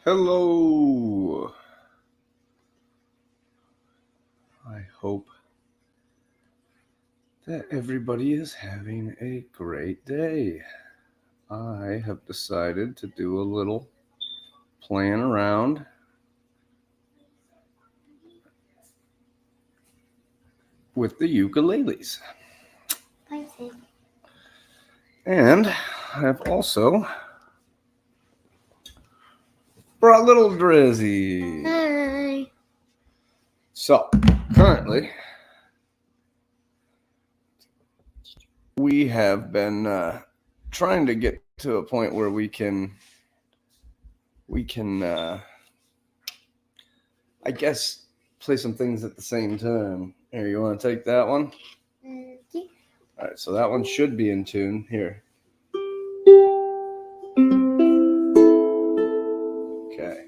Hello. I hope that everybody is having a great day. I have decided to do a little playing around with the ukuleles. And I've also brought little Drizzy. Hi. So, currently, we have been trying to get to a point where we can I guess, play some things at the same time. Here, you want to take that one? Okay. All right, so that one should be in tune. Here. Okay.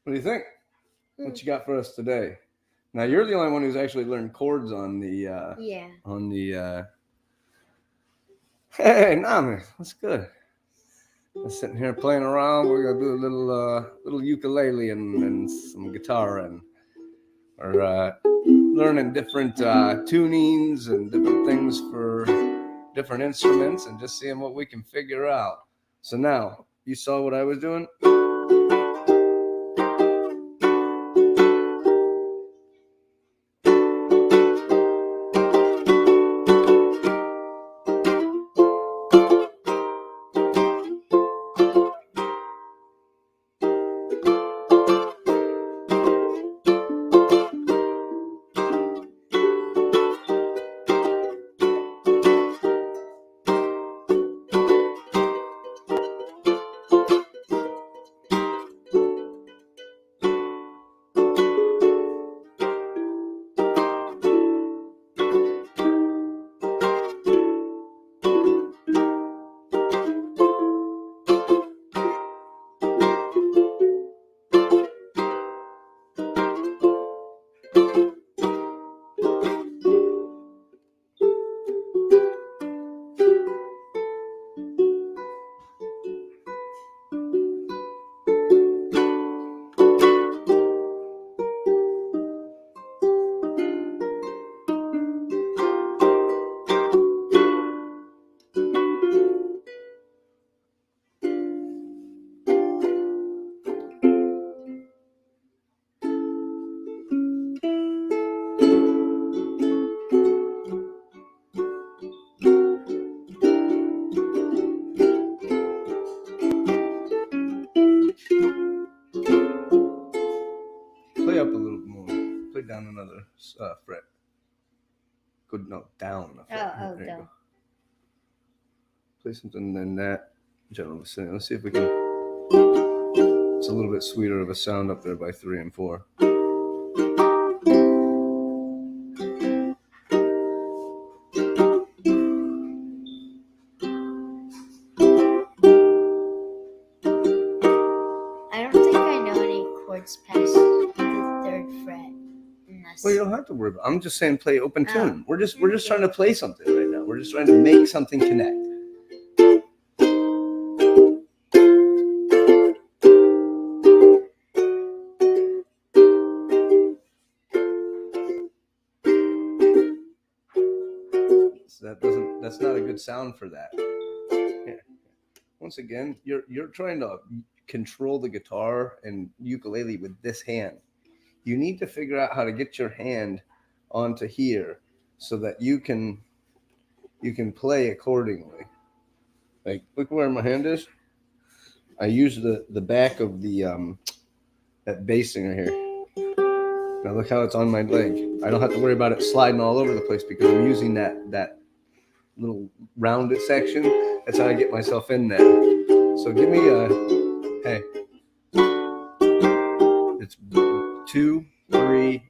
What do you think? What you got for us today? Now you're the only one who's actually learned chords on the Yeah. Hey, Nami, that's good. I'm sitting here playing around. We're gonna do a little ukulele and some guitar, and we're learning different tunings and different things for different instruments, and just seeing what we can figure out. So now you saw what I was doing. Play up a little more. Play down another fret. Good note down. A fret. Oh, there you go. go. Play something in that general vicinity. Let's see if we can. It's a little bit sweeter of a sound up there by 3 and 4. I don't think I know any chords past the 3rd fret. Well, you don't have to worry about it. I'm just saying play open tune. We're just trying to play something right now. We're just trying to make something connect. So that's not a good sound for that. Here. Once again, you're trying to control the guitar and ukulele with this hand. You need to figure out how to get your hand onto here so that you can play accordingly. Like, look where my hand is. I use the back of the that bass singer here. Now look how it's on my leg. I don't have to worry about it sliding all over the place because I'm using that little rounded section. That's how I get myself in there. So give me hey. It's 2, 3,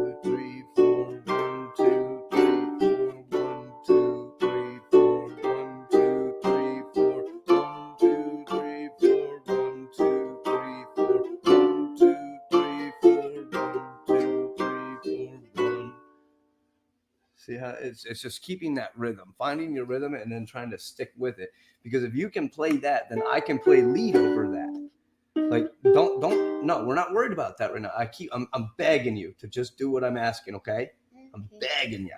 two, three, four, 1, 2, 3, 4, 1, 2, 3, 4, 1, 2, 3, 4, 1, 2, 3, 4, 1, 2, 3, 4, 1, 2, 3, 4, 1, 2, 3, 4, 1. See how it's just keeping that rhythm, finding your rhythm, and then trying to stick with it. Because if you can play that, then I can play lead over that. Like, don't. No, we're not worried about that right now. I'm begging you to just do what I'm asking. Okay? I'm begging you,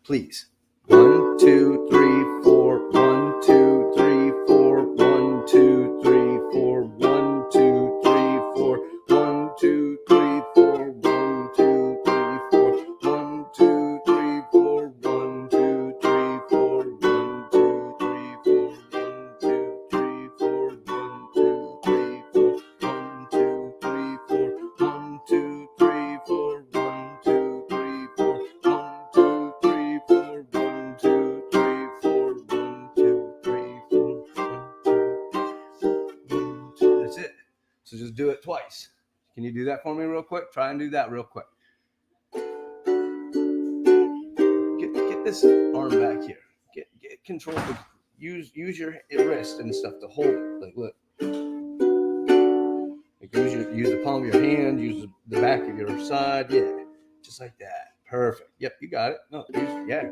please. 1, 2, 3, 4. 1, 2, 3, 4. 1, 2, 3, 4. 1, 2, 3, 4. 1, 2, 3, 4. 1, 2, 3, 4. 1, 2, 3, 4. 1, 2, 3, 4. 1, 2, 3, 4. 1, 2, 3, 4. 1, 2, 3, 4. 1, 2, 3, 4. 1, 2, 3, 4. 1, 2, 3, 4. 1, 2, 3, 4. 1, 2, 3, 4. 1, 2, 3, 4. 1, 2. That's it. So just do it twice. Can you do that for me real quick? Try and do that real quick. Get this arm back here. Get control. Use your wrist and stuff to hold it. Like, look. Like use the palm of your hand. Use the back of your side. Yeah, just like that. Perfect. Yep, you got it. No,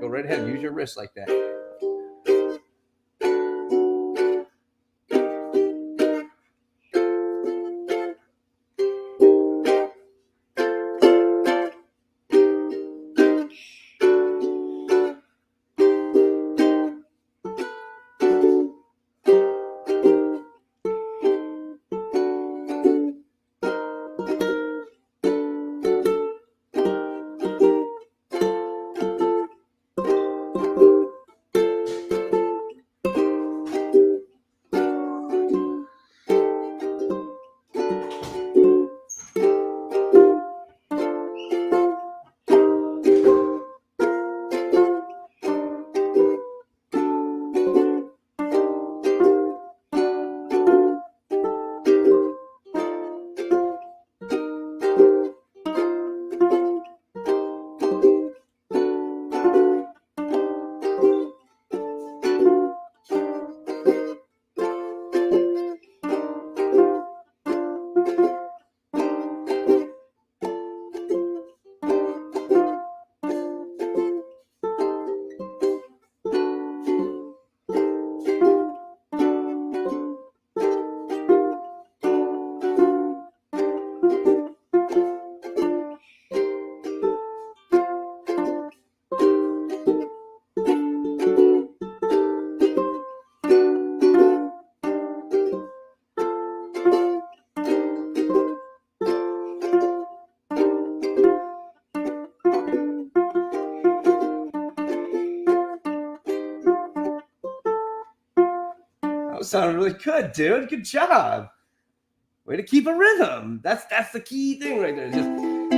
go right ahead. Use your wrist like that. sounded really good, dude. Good job. Way to keep a rhythm. That's the key thing right there. Just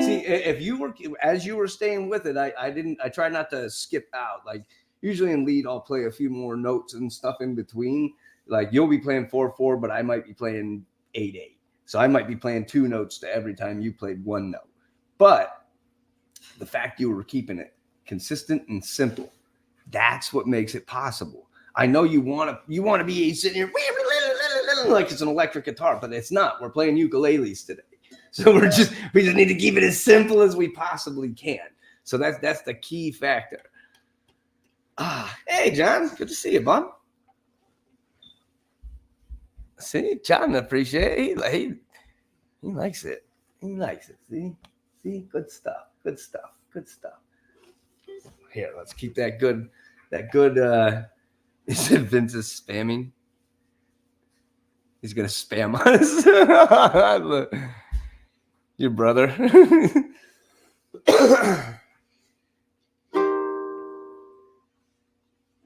see if you were as you were staying with it. I tried not to skip out. Like usually in lead, I'll play a few more notes and stuff in between. Like you'll be playing 4/4, but I might be playing 8/8. So I might be playing 2 notes to every time you played 1 note. But the fact you were keeping it consistent and simple, that's what makes it possible. I know you want to be sitting here like it's an electric guitar, but it's not. We're playing ukuleles today, so we just need to keep it as simple as we possibly can. So that's the key factor. Hey John, good to see you, bud. See, John appreciate it. He likes it. He likes it. See, good stuff. Here, let's keep that good. He said Vince is spamming. He's gonna spam us. Your brother.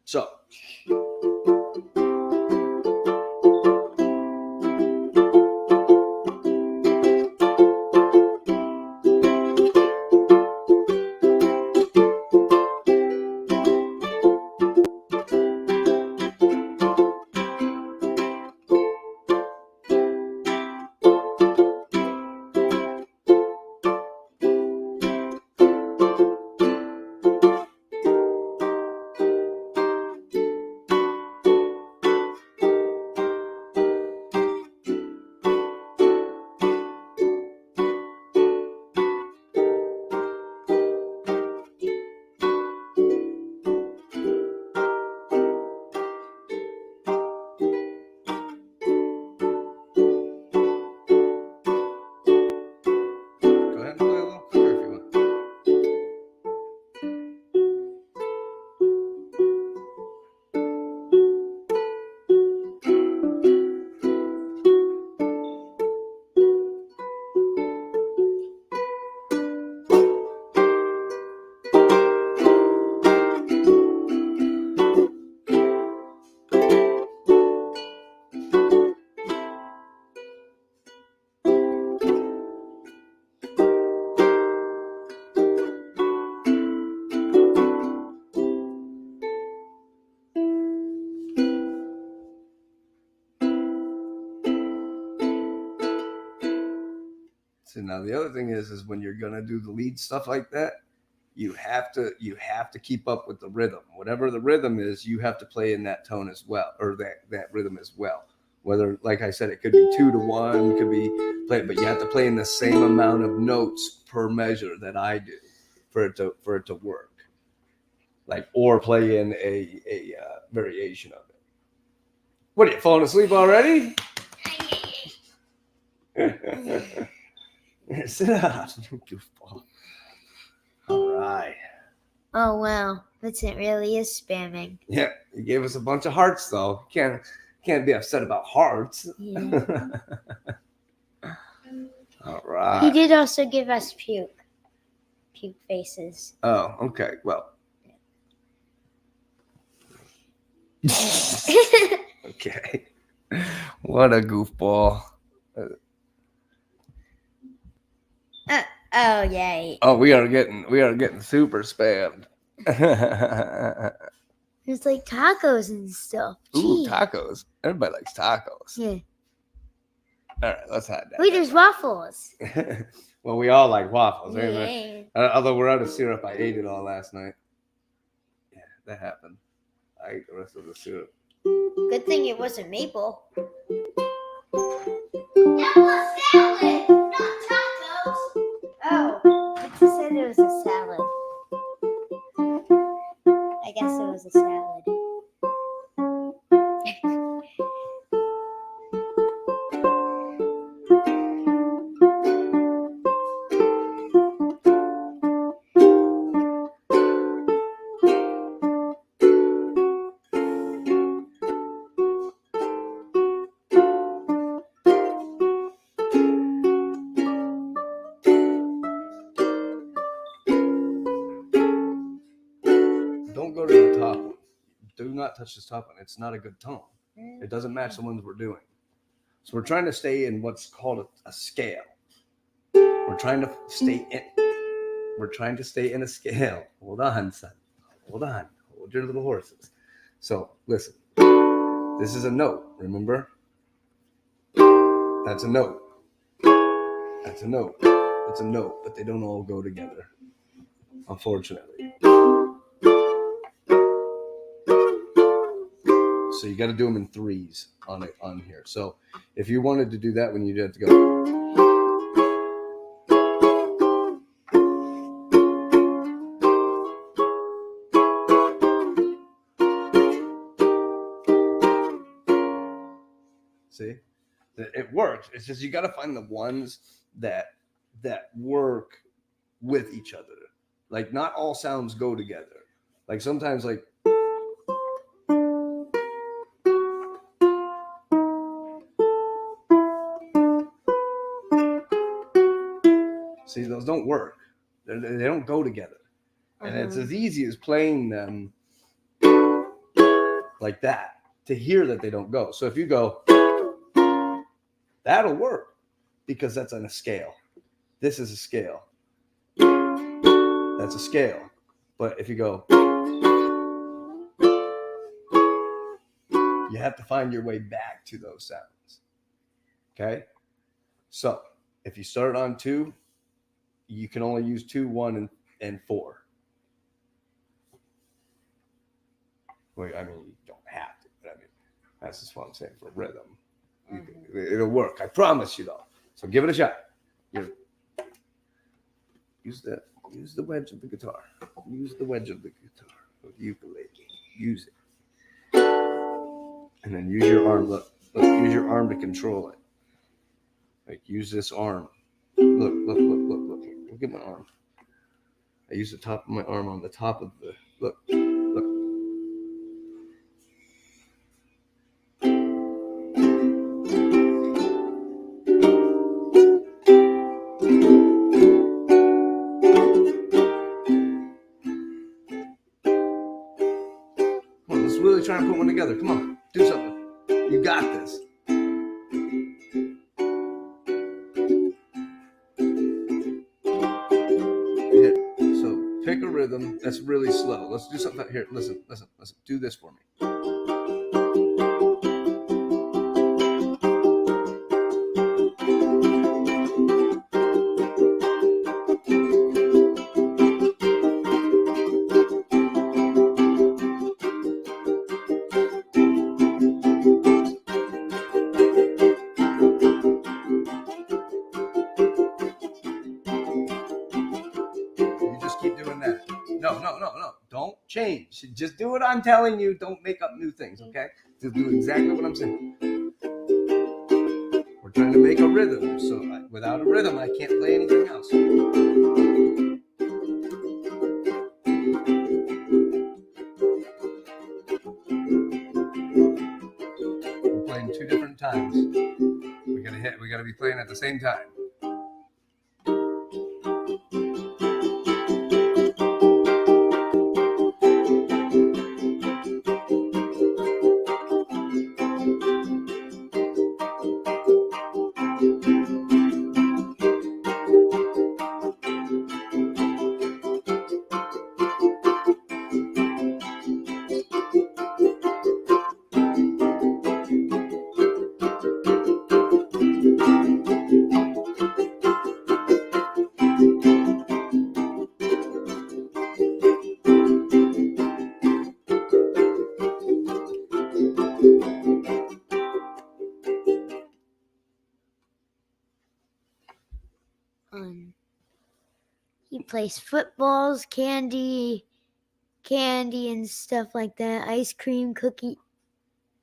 So. So now the other thing is when you're gonna do the lead stuff like that, you have to keep up with the rhythm. Whatever the rhythm is, you have to play in that tone as well, or that rhythm as well. Whether, like I said, it could be 2 to 1, could be played, but you have to play in the same amount of notes per measure that I do for it to work. Like, or play in a variation of it. What are you falling asleep already? Sit down, goofball. All right. Oh wow, Vincent really is spamming. Yeah, he gave us a bunch of hearts though. Can't be upset about hearts. Yeah. All right. He did also give us puke faces. Oh, okay. Well. Okay. What a goofball. Oh yay. Oh, we are getting super spammed. There's like tacos and stuff. Ooh, tacos. Everybody likes tacos. Yeah. All right, let's hide that. Wait, there's waffles. Well, we all like waffles, Yeah. right? Although we're out of syrup, I ate it all last night. Yeah, that happened. I ate the rest of the syrup. Good thing it wasn't maple. That was salad, not tacos. Oh, it said it was a salad. I guess it was a salad. Don't go to the top one. Do not touch this top one. It's not a good tone. It doesn't match the ones we're doing. So we're trying to stay in what's called a scale. We're trying to stay in a scale. Hold on, son. Hold on. Hold your little horses. So listen. This is a note, remember? That's a note. That's a note. That's a note, but they don't all go together, unfortunately. So you got to do them in threes on here. So if you wanted to do that one, you'd have to go. See, it works. It's just you got to find the ones that work with each other. Like not all sounds go together. Like sometimes like. See, those don't work. They don't go together. And it's as easy as playing them like that to hear that they don't go. So if you go, that'll work because that's on a scale. This is a scale. That's a scale. But if you go, you have to find your way back to those sounds. Okay? So if you start on 2, you can only use 2, 1, and 4. Well, I mean, you don't have to, but I mean, that's just what I'm saying for rhythm. It'll work. I promise you, though. So give it a shot. Use the wedge of the guitar. Use the wedge of the guitar of the ukulele. Use it, and then use your arm. Look. Use your arm to control it. Like use this arm. Look. Look at my arm. I use the top of my arm on the top of the look. Really trying to put one together. Come on, do something. You got this. Yeah. So pick a rhythm that's really slow. Let's do something here. Listen. Do this for me. Keep doing that. No. Don't change. Just do what I'm telling you. Don't make up new things, okay? Just do exactly what I'm saying. We're trying to make a rhythm. So without a rhythm, I can't play anything else. We're playing 2 different times. We gotta be playing at the same time. He plays footballs, candy and stuff like that. Ice cream, cookie,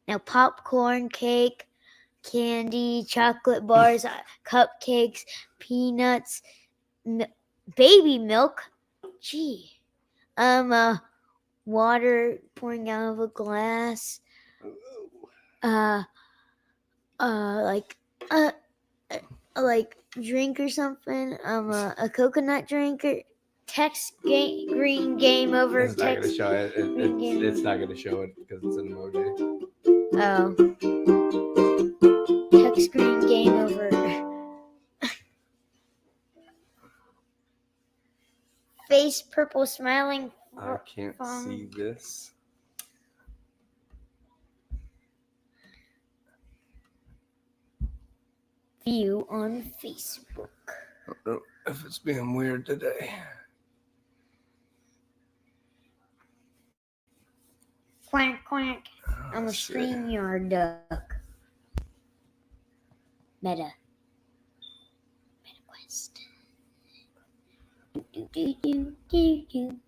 now popcorn, cake, candy, chocolate bars, cupcakes, peanuts, baby milk. Gee, water pouring out of a glass. Like drink or something. A coconut drink or text green game over It's not text. gonna show it. It's not gonna show it because it's an emoji. Oh. Touchscreen game over. Face purple smiling. I can't see this. View on Facebook. I don't know if it's being weird today. Quack, quack. I'm a Let's see. StreamYard duck. Meta Quest. Do, do, do, do, do.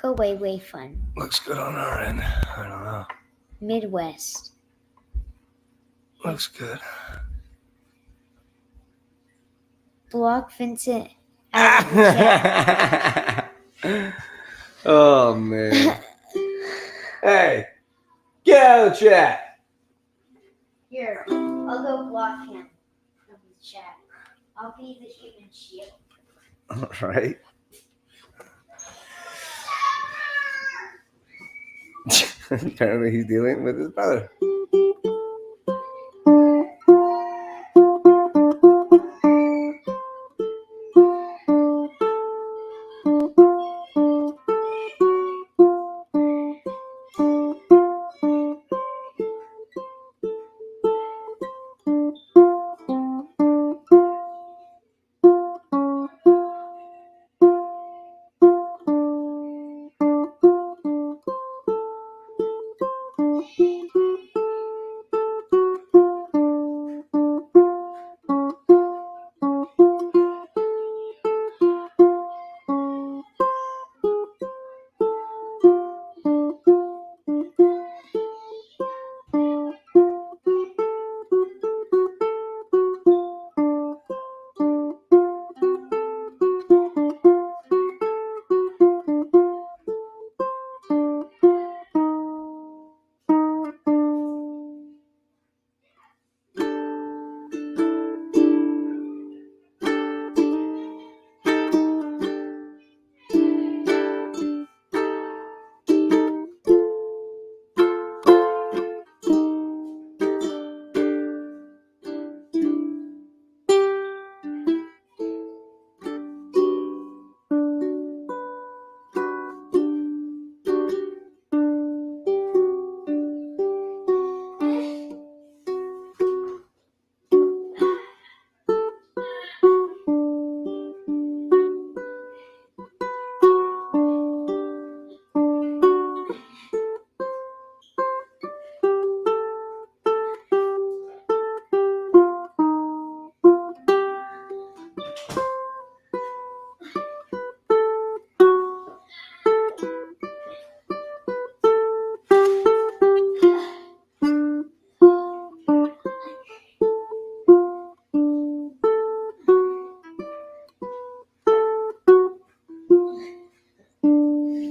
Way fun. Looks good on our end. I don't know. Midwest. Looks good. Block Vincent out of the chat. Oh, man. Hey, get out of the chat. Here, I'll go block him of the chat. I'll be the human shield. All right. Apparently he's dealing with his brother.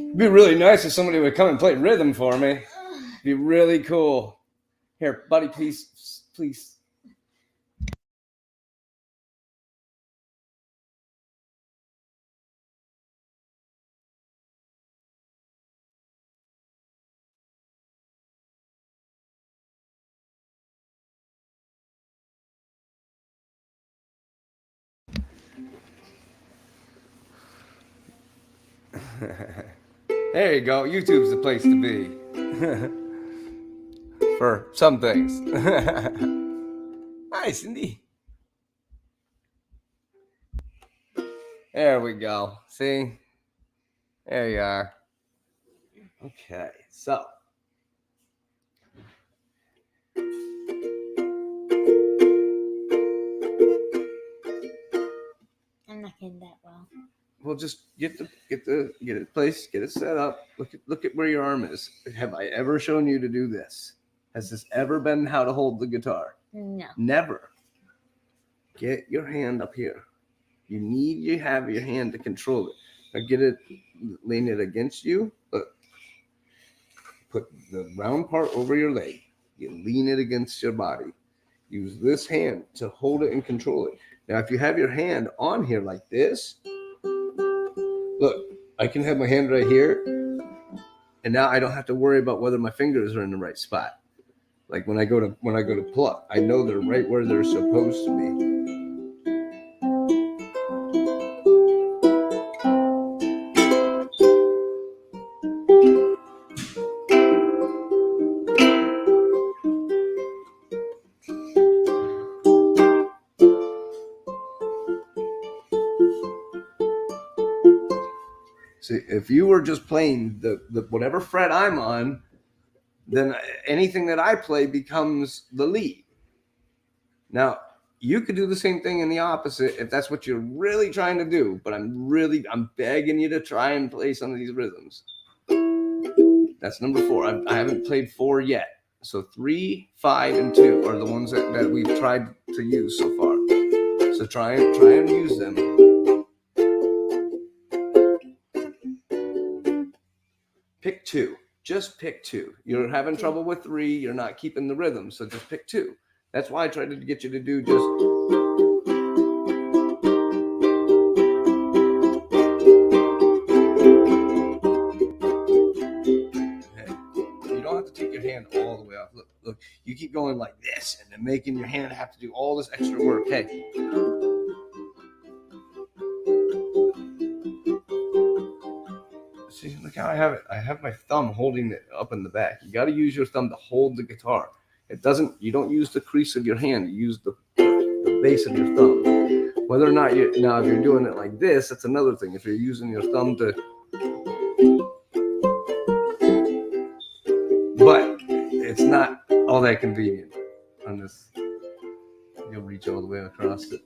It'd be really nice if somebody would come and play rhythm for me. It'd be really cool. Here, buddy, please. There you go. YouTube's the place to be. For some things. Hi, Cindy. There we go. See? There you are. Okay, so. I'm not getting that well. We'll just get it placed, get it set up. Look at where your arm is. Have I ever shown you to do this? Has this ever been how to hold the guitar? No. Never. Get your hand up here. You need to have your hand to control it. Now get it, lean it against you. Look. Put the round part over your leg. You lean it against your body. Use this hand to hold it and control it. Now, if you have your hand on here like this, look, I can have my hand right here And now I don't have to worry about whether my fingers are in the right spot. Like when I go to pluck, I know they're right where they're supposed to be. See, if you were just playing the whatever fret I'm on, then anything that I play becomes the lead. Now, you could do the same thing in the opposite if that's what you're really trying to do, but I'm begging you to try and play some of these rhythms. That's number 4. I haven't played 4 yet. So 3, 5, and 2 are the ones that we've tried to use so far. So try and use them. Pick 2. Just pick 2. You're having trouble with 3. You're not keeping the rhythm, so just pick 2. That's why I tried to get you to do just. You don't have to take your hand all the way off. Look, you keep going like this and then making your hand have to do all this extra work. Hey. See, look how I have it. I have my thumb holding it up in the back. You got to use your thumb to hold the guitar. You don't use the crease of your hand. You use the base of your thumb. Whether or not if you're doing it like this, that's another thing. If you're using your thumb to, but it's not all that convenient on this. You'll reach all the way across it.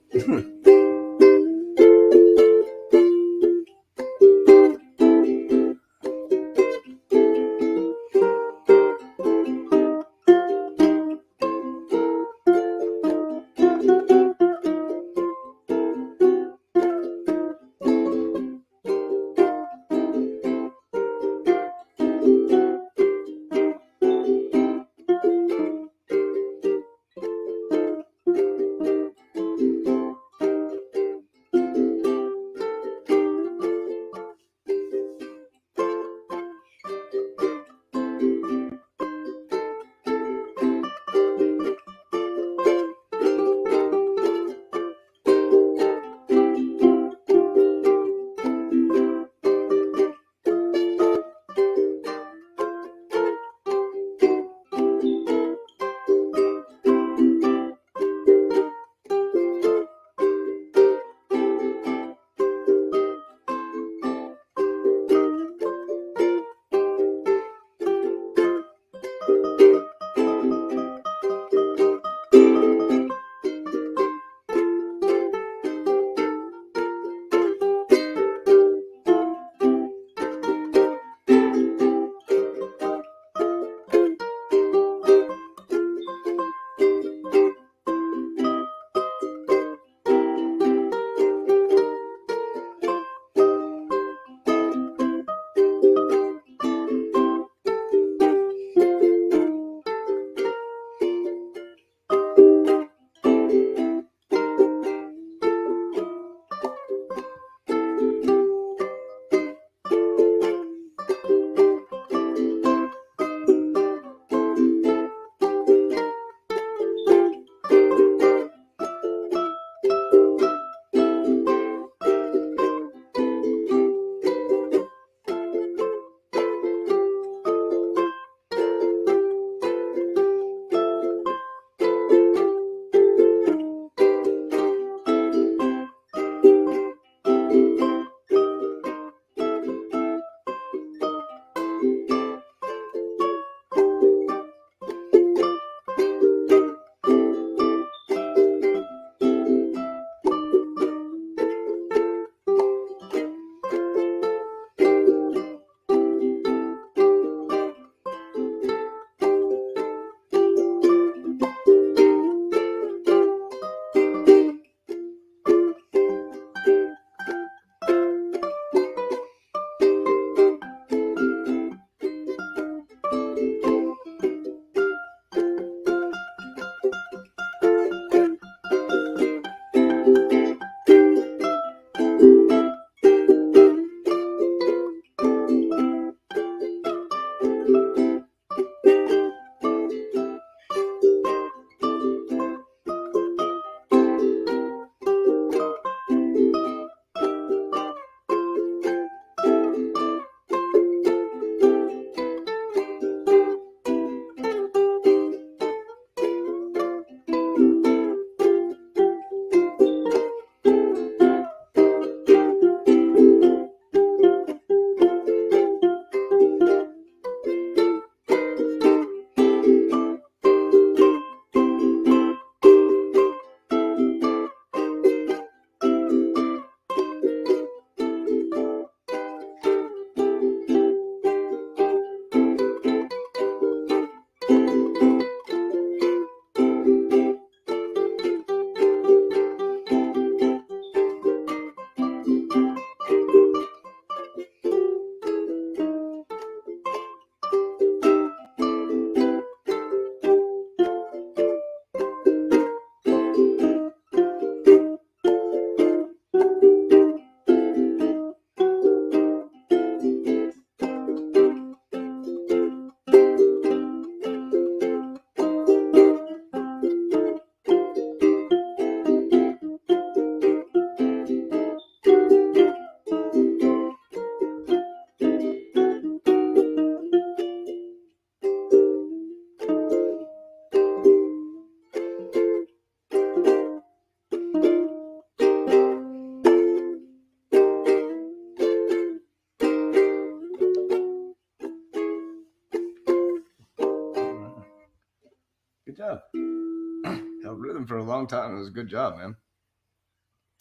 long time. It was a good job, man.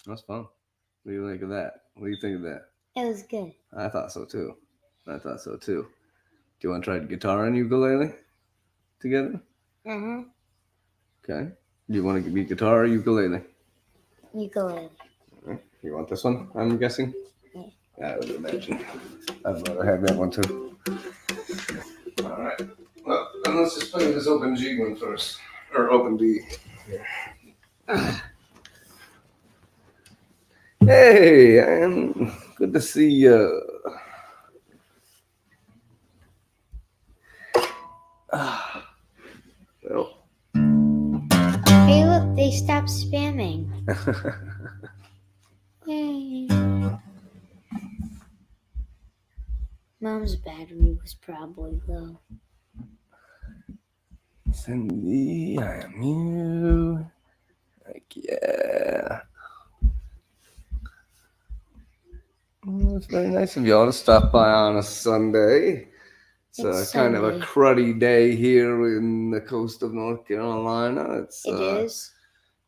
That's fun. What do you think of that? What do you think of that? It was good. I thought so too. Do you want to try guitar and ukulele together? Uh-huh. Okay. Do you want to be guitar or ukulele? Ukulele. You want this one, I'm guessing? Yeah. I would imagine. I'd rather have that one too. All right. Well, then let's just play this open G one first. Or open B. Hey, and good to see you. Well. Hey, look, they stopped spamming. Yay. Mom's battery was probably low. Cindy, I am you. Like, yeah. Well, it's very nice of y'all to stop by on a Sunday. It's kind of a Sunday. cruddy day here in the coast of North Carolina. It is.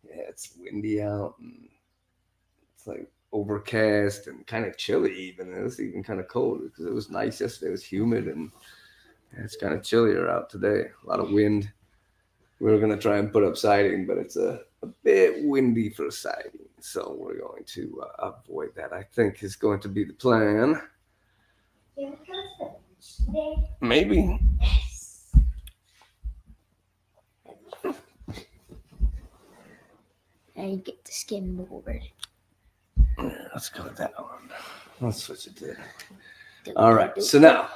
Yeah, it's windy out and it's like overcast and kind of chilly even. It was even kind of cold because it was nice yesterday. It was humid and it's kind of chillier out today. A lot of wind. We were going to try and put up siding, but it's a bit windy for siding. So we're going to avoid that, I think, is going to be the plan. Maybe. Now you get the skimboard. Yeah, let's go with that one. Let's switch it there. All right, so now.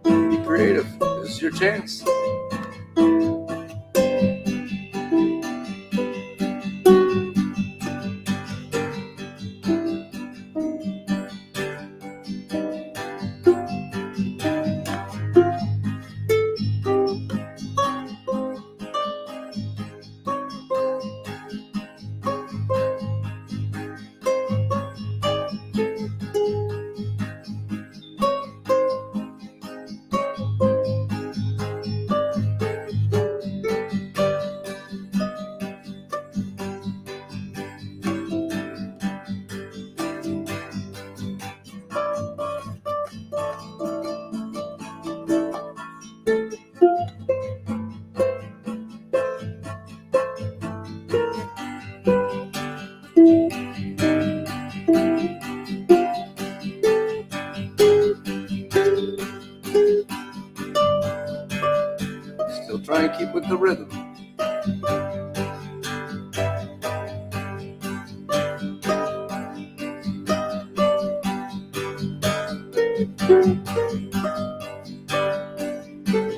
Be creative. This is your chance. Still try and keep with the rhythm.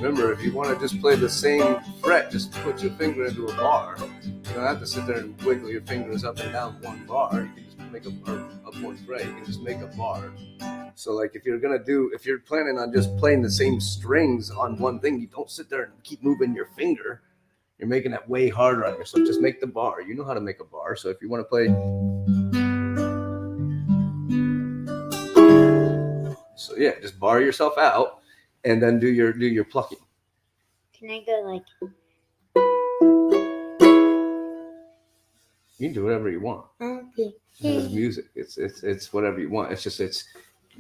Remember, if you want to just play the same fret, just put your finger into a bar. You don't have to sit there and wiggle your fingers up and down one bar. You can just make up one fret. You can just make a bar. So, like, if you're planning on just playing the same strings on one thing, you don't sit there and keep moving your finger. You're making that way harder on yourself. Just make the bar. You know how to make a bar. So if you want to play, so yeah, just bar yourself out and then do your plucking. Can I go like? You can do whatever you want. Okay. It's music. It's whatever you want.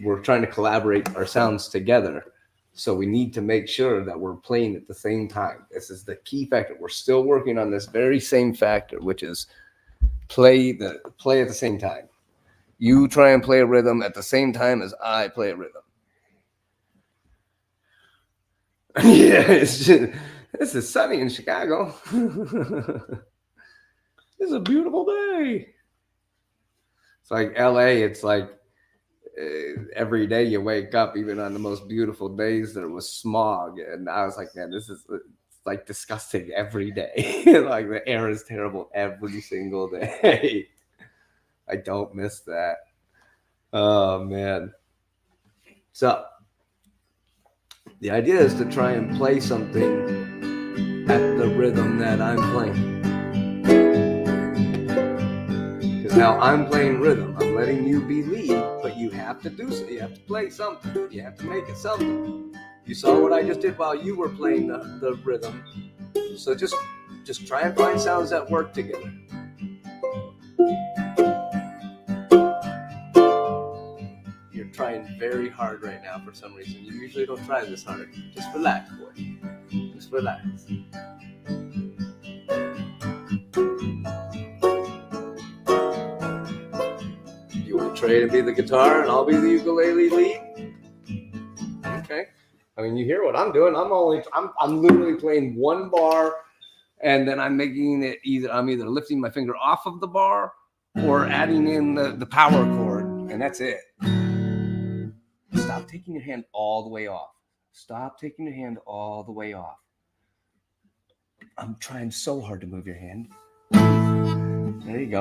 We're trying to collaborate our sounds together. So we need to make sure that we're playing at the same time. This is the key factor. We're still working on this very same factor, which is play at the same time. You try and play a rhythm at the same time as I play a rhythm. Yeah, This is sunny in Chicago. This is a beautiful day. It's like LA. It's like every day you wake up, even on the most beautiful days, there was smog, and I was like, man, this is like disgusting every day. Like the air is terrible every single day. I don't miss that. Oh man. So the idea is to try and play something at the rhythm that I'm playing. Because now I'm playing rhythm. I'm letting you be lead, but you have to do so. You have to play something. You have to make it something. You saw what I just did while you were playing the rhythm. So just try and find sounds that work together. You're trying very hard right now for some reason. You usually don't try this hard. Just relax, boy. Just relax. You want to trade and be the guitar and I'll be the ukulele lead? Okay. I mean, you hear what I'm doing. I'm literally playing one bar, and then I'm making it I'm either lifting my finger off of the bar or adding in the power chord, and that's it. Stop taking your hand all the way off. Stop taking your hand all the way off. I'm trying so hard to move your hand. There you go.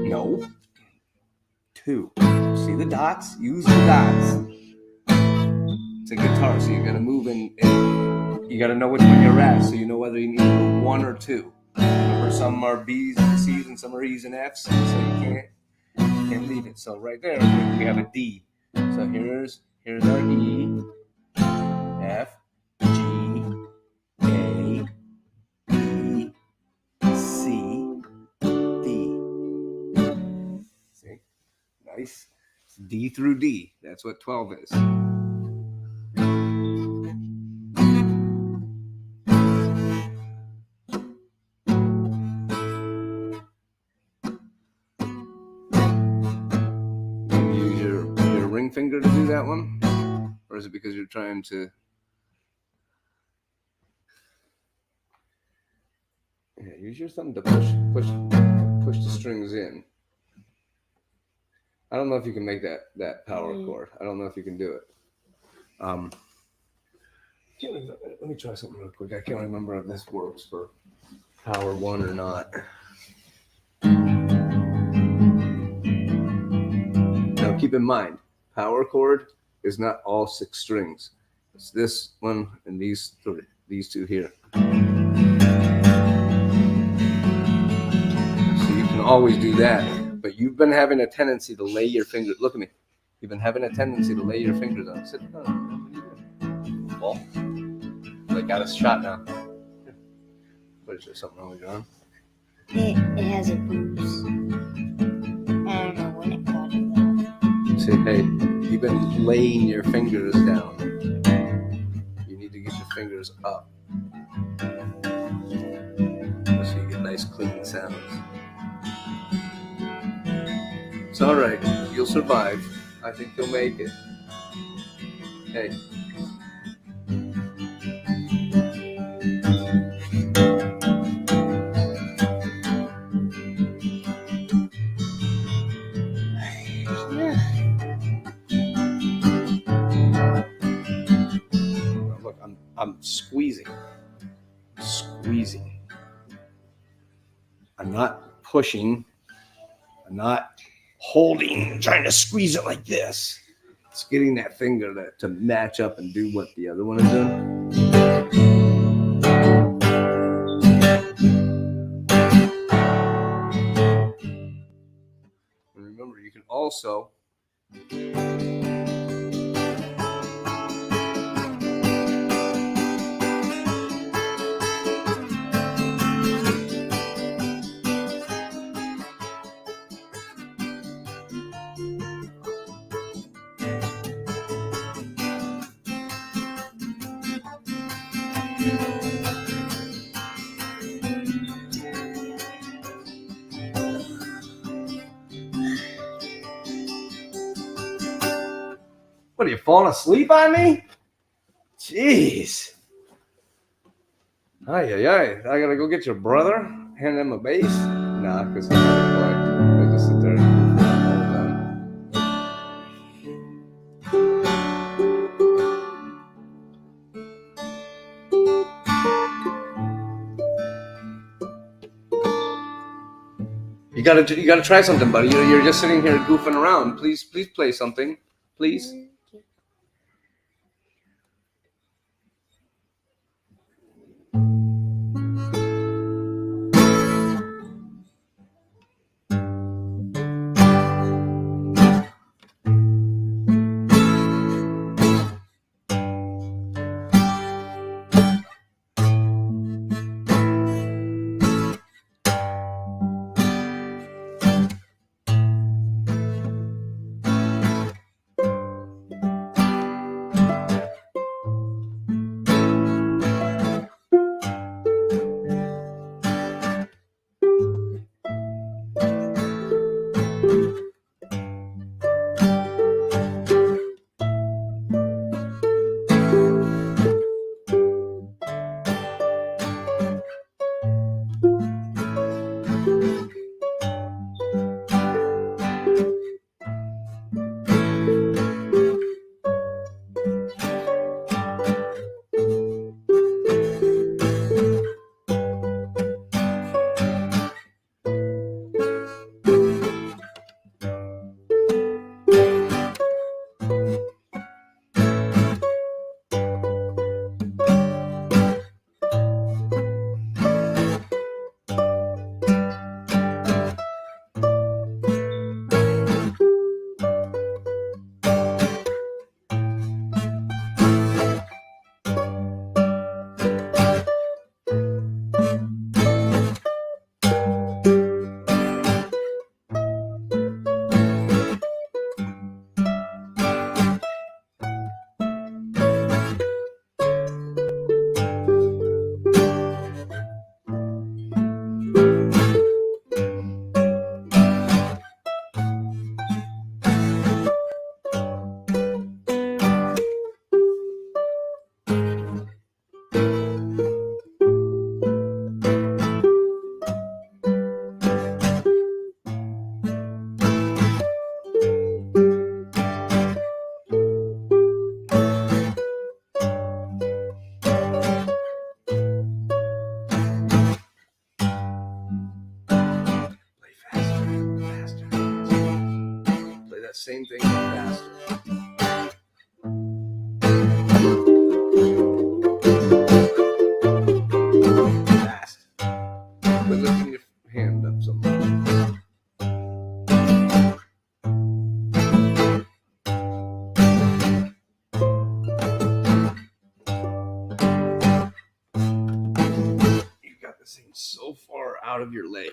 No. 2. See the dots? Use the dots. It's a guitar, so you gotta move in. You gotta know which one you're at, so you know whether you need to move 1 or 2. Remember, some are B's and C's and some are E's and F's, so you can't leave it. So right there, we have a D. So here's our E, F, G, A, B, C, D. See? Nice. It's D through D. That's what 12 is. Finger to do that one, or is it because you're trying to use your thumb to push the strings in? I don't know if you can make that power chord. I don't know if you can do it. Let me try something real quick. I can't remember if this works for power 1 or not. Now keep in mind, power chord is not all 6 strings. It's this one and these 2 here. So you can always do that, but you've been having a tendency to lay your fingers. Look at me. You've been having a tendency to lay your fingers on. Sit down. Well, I got a shot now. What is there? Something wrong with your arm? It has a bruise. I don't know when it got it. Say, hey, you've been laying your fingers down. You need to get your fingers up so you get nice clean sounds. It's all right. You'll survive. I think you'll make it. Hey. Look, I'm squeezing. I'm not pushing. I'm not holding, trying to squeeze it like this. It's getting that finger to match up and do what the other one is doing. And remember, you can also What, are you falling asleep on me? Jeez. Ay, ay, ay. I gotta go get your brother, hand him a bass. Nah, because he's not gonna play. He'll just sit there and all the time. You gotta try something, buddy. You're just sitting here goofing around. Please play something, please. Faster. Play that same thing faster. Fast. Quit lifting your hand up so much. You got this thing so far out of your leg.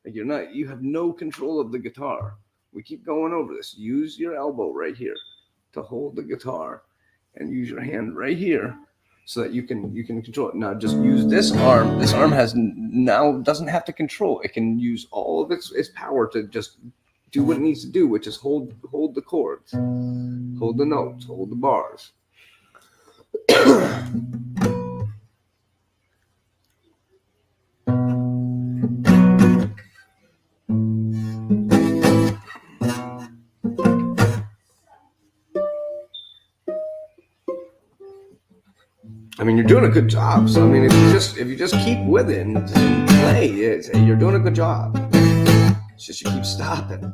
Like you have no control of the guitar. We keep going over this. Use your elbow right here to hold the guitar and use your hand right here so that you can control it. Now just use this arm. This arm doesn't have to control. It can use all of its power to just do what it needs to do, which is hold the chords, hold the notes, hold the bars. I mean, you're doing a good job. So I mean, if you just keep with it and play, you're doing a good job. It's just you keep stopping.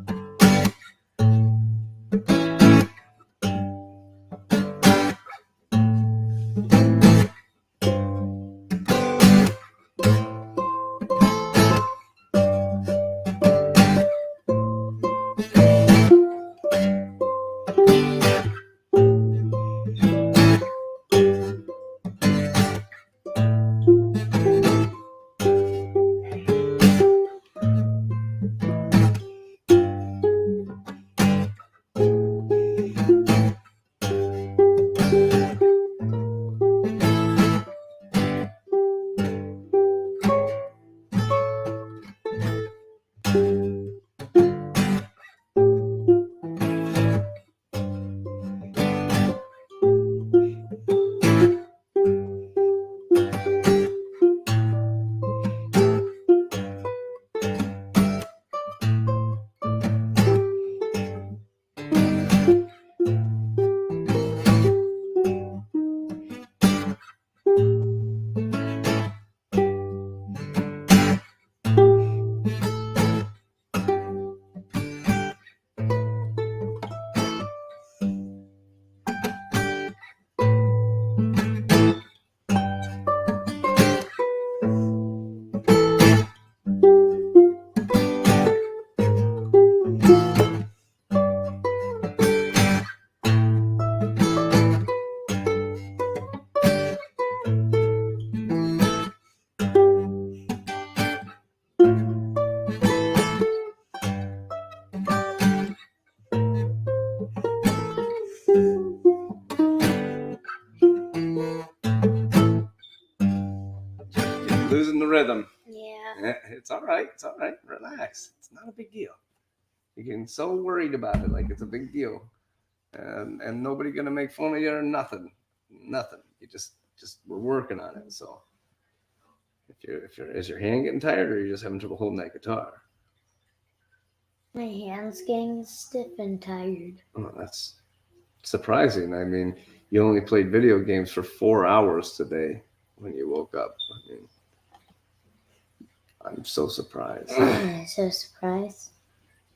all right. It's all right. Relax. It's not a big deal. You're getting so worried about it like it's a big deal. And nobody gonna make fun of you or nothing. Nothing. You just we're working on it. So if you're is your hand getting tired or are you just having trouble holding that guitar? My hand's getting stiff and tired. Oh, that's surprising. I mean, you only played video games for 4 hours today when you woke up. I mean, I'm so surprised. So surprised.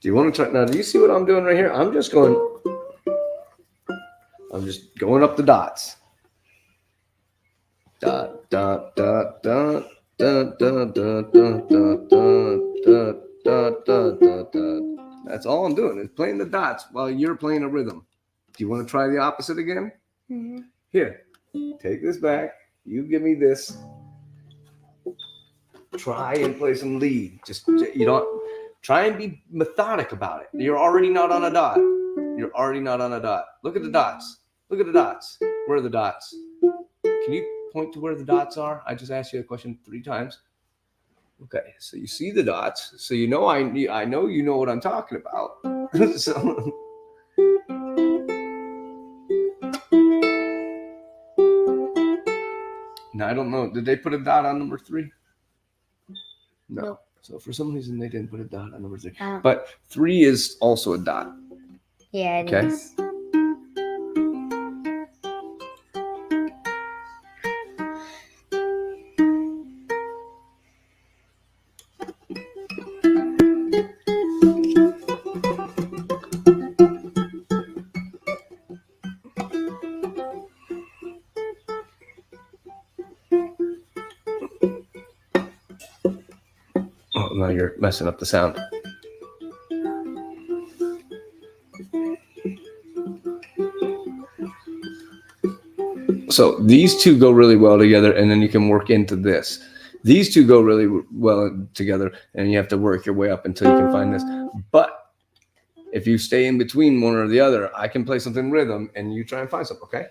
Do you want to try now? Do you see what I'm doing right here? I'm just going up the dots. Dot dot dot dot dot dot dot dot dot dot dot dot dot dot. That's all I'm doing is playing the dots while you're playing a rhythm. Do you want to try the opposite again? Mm-hmm. Here, take this back. You give me this. Try and play some lead. Just you don't try and be methodic about it. You're already not on a dot. You're already not on a dot. Look at the dots. Look at the dots. Where are the dots? Can you point to where the dots are? I just asked you a question 3 times. Okay, so you see the dots. So you know I know you know what I'm talking about. So now I don't know. Did they put a dot on number 3? No. Nope. So for some reason they didn't put a dot on number 3. Oh. But 3 is also a dot. Yeah, it Okay. is. Oh, now you're messing up the sound. So these two go really well together, and then you can work into this. These two go really well together, and you have to work your way up until you can find this. But if you stay in between one or the other, I can play something rhythm, and you try and find something, okay?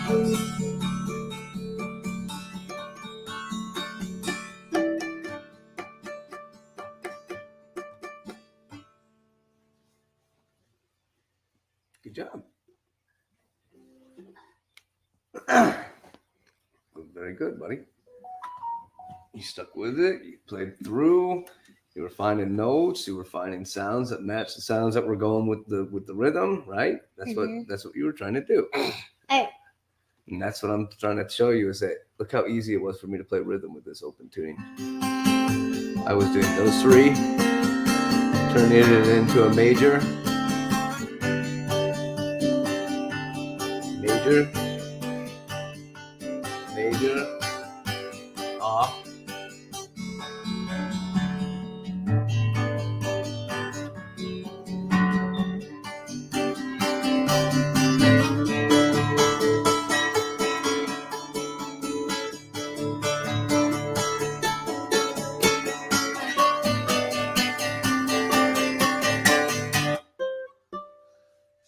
Good job. Very good, buddy. You stuck with it. You played through. You were finding notes. You were finding sounds that match the sounds that were going with the rhythm, right? That's what you were trying to do. Hey. And that's what I'm trying to show you is that look how easy it was for me to play rhythm with this open tuning. I was doing those three, turning it into a major, major, off.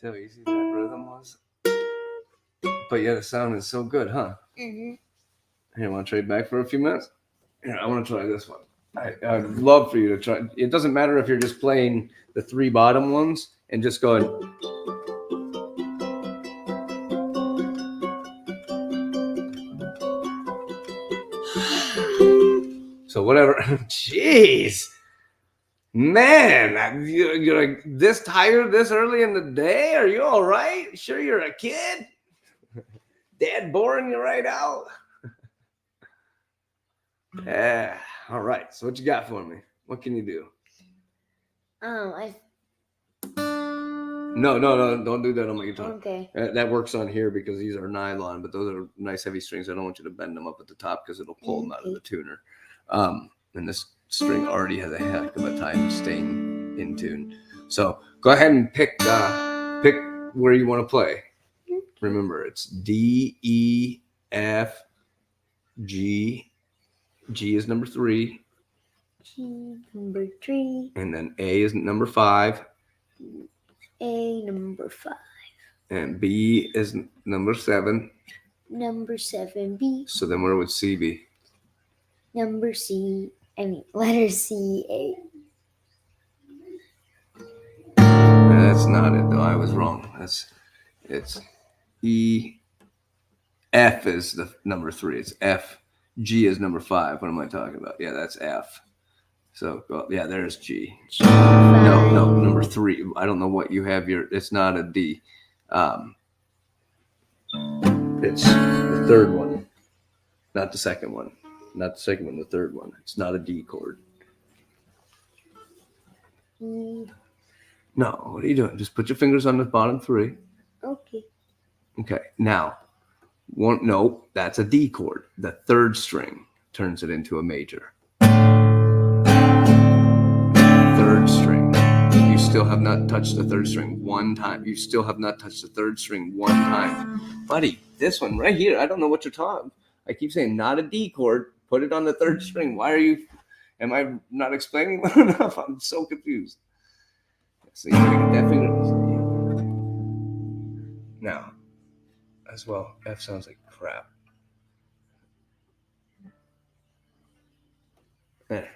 See how easy that rhythm was? But yeah, the sound is so good, huh? Mm-hmm. Here, want to trade back for a few minutes? Here, I want to try this one. I'd love for you to try. It doesn't matter if you're just playing the three bottom ones and just going. So whatever. Jeez. Man, you're like this tired this early in the day? Are you all right? Sure you're a kid? Dad boring you right out? Yeah. All right. So what you got for me? What can you do? No, don't do that on my guitar. Okay. That works on here because these are nylon, but those are nice heavy strings. I don't want you to bend them up at the top because it'll pull them out of the tuner. And this string already has a heck of a time staying in tune. So go ahead and pick where you want to play. Remember, it's D, E, F, G. G is number 3. G number 3. And then A is number 5. A number 5. And B is number 7. Number 7 B. So then where would C be? Letter C A. That's not it though. I was wrong. It's E. F is the number 3. It's F. G is number 5. What am I talking about? Yeah, that's F. So yeah, there's G. No, number 3. I don't know what you have here. It's not a D. It's the third one, not the second one. Not the second one, the third one. It's not a D chord. E. No, what are you doing? Just put your fingers on the bottom 3. Okay. Okay, now, no, that's a D chord. The third string turns it into a major. Third string. You still have not touched the third string one time. You still have not touched the third string one time. Buddy, this one right here, I don't know what you're talking. I keep saying not a D chord. Put it on the third string. Why are you? Am I not explaining well enough? I'm so confused. So you gotta get that finger. Now, as well, F sounds like crap. There.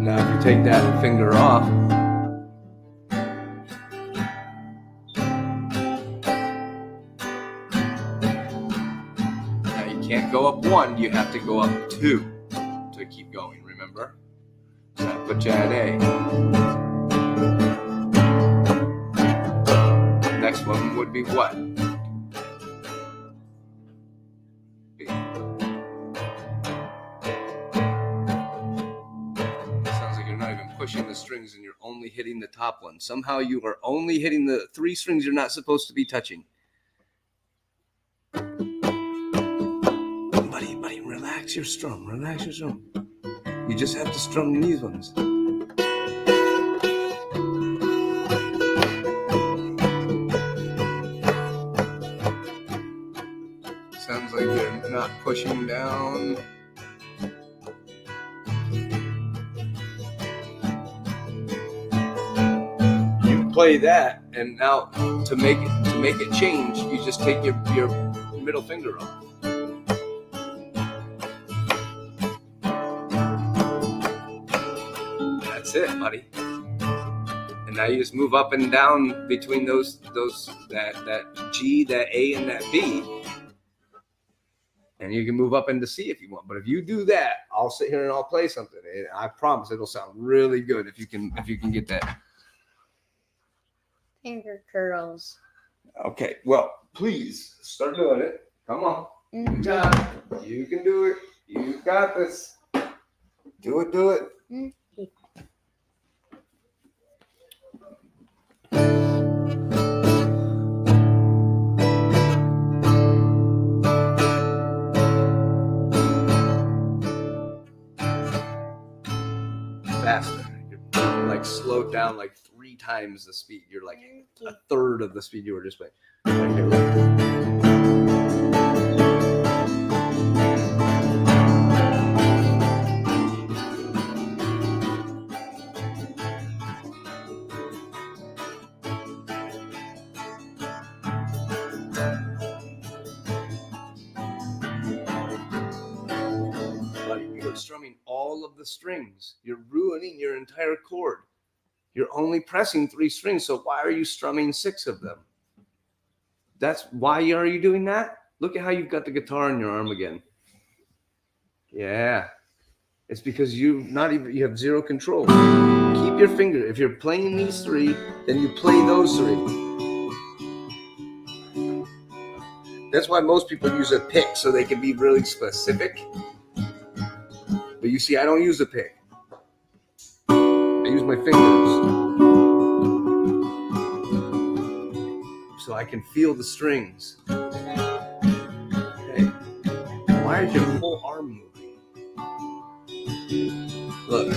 Now, if you take that finger off, now you can't go up 1, you have to go up 2 to keep going, remember? So that puts you at A. Next one would be what? B. Sounds like you're not even pushing the strings and you're only hitting the top one. Somehow you are only hitting the 3 strings you're not supposed to be touching. Buddy, relax your strum. Relax your strum. You just have to strum these ones. Sounds like you're not pushing down. You play that, and now to make it change, you just take your middle finger off. That's it, buddy. And now you just move up and down between that G, that A, and that B. And you can move up into C if you want. But if you do that, I'll sit here and I'll play something. And I promise it'll sound really good if you can get that. Finger curls. Okay, well, please start doing it. Come on. Good job. You can do it. You got this. Do it. Mm-hmm. Faster. You're like slowed down like 3 times the speed. You're like a third of the speed you were just playing. Right here, look. You're strumming all of the strings. You're ruining your entire chord. You're only pressing 3 strings, so why are you strumming 6 of them? That's why are you doing that? Look at how you've got the guitar in your arm again. Yeah. It's because you have 0 control. Keep your finger. If you're playing these 3, then you play those 3. That's why most people use a pick, so they can be really specific. But you see, I don't use a pick. I use my fingers. So I can feel the strings. Okay. Why is your whole arm moving? Look.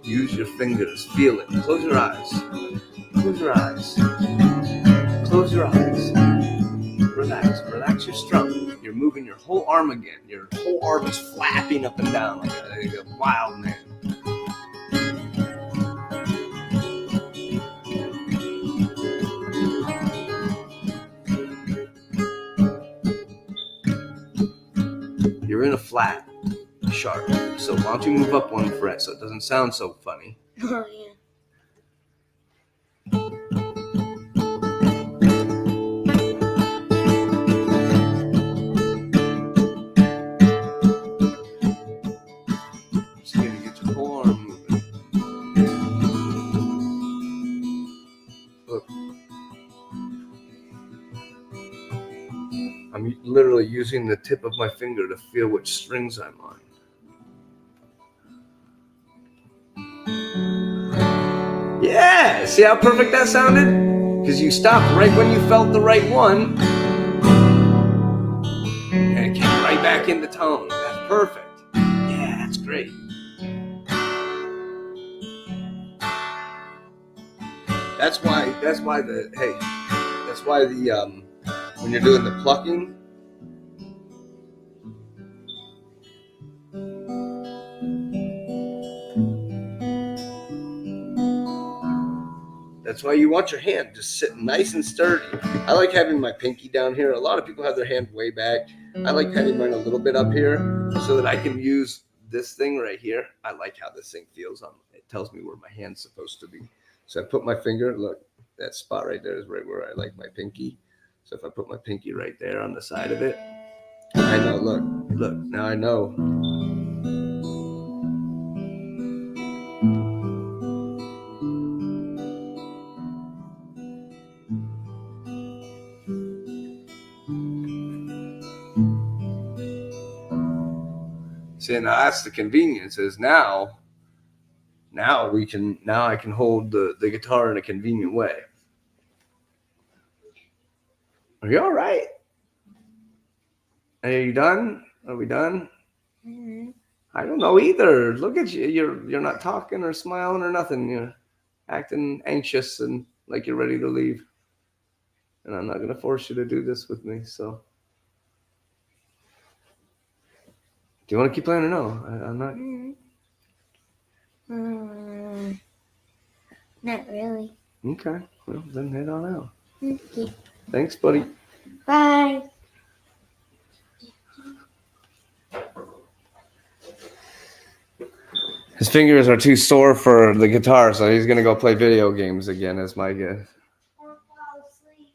Use your fingers. Feel it. Close your eyes. Close your eyes. Close your eyes. Relax. Relax your strum. You're moving your whole arm again. Your whole arm is flapping up and down like a wild man. You're in a flat sharp. So why don't you move up 1 fret so it doesn't sound so funny? Oh, yeah. Just gonna get your whole arm moving. Look. I'm literally using the tip of my finger to feel which strings I'm on. Yeah, see how perfect that sounded? Because you stopped right when you felt the right one. And it came right back into tone. That's perfect. Yeah, that's great. That's why when you're doing the plucking, that's why you want your hand just sitting nice and sturdy. I like having my pinky down here. A lot of people have their hand way back. I like having mine a little bit up here so that I can use this thing right here. I like how this thing feels. It tells me where my hand's supposed to be. So I put my finger, look, that spot right there is right where I like my pinky. So if I put my pinky right there on the side of it, I know, look, now I know. See, now that's the convenience is now I can hold the guitar in a convenient way. Are you all right? Are you done? Are we done? Mm-hmm. I don't know either. Look at you. You're not talking or smiling or nothing. You're acting anxious and like you're ready to leave. And I'm not going to force you to do this with me. So, do you want to keep playing or no? I'm not. Mm-hmm. Not really. Okay, well then head on out. Okay. Thanks, buddy. Bye. His fingers are too sore for the guitar, so he's gonna go play video games again, is my guess. Or fall asleep.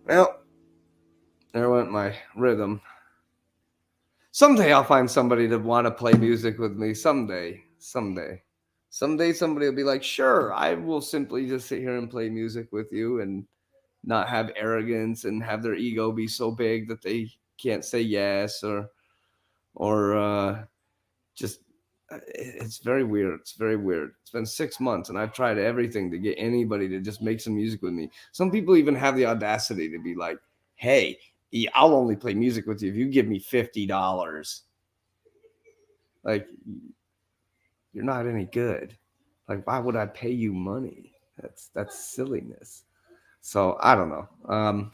Well, there went my rhythm. Someday I'll find somebody to want to play music with me. Someday. Someday somebody will be like, sure, I will simply just sit here and play music with you and not have arrogance and have their ego be so big that they can't say yes or just it's very weird. It's very weird. It's been 6 months and I've tried everything to get anybody to just make some music with me. Some people even have the audacity to be like, hey, I'll only play music with you if you give me $50. Like, you're not any good. Like, why would I pay you money? That's silliness. So I don't know. Well,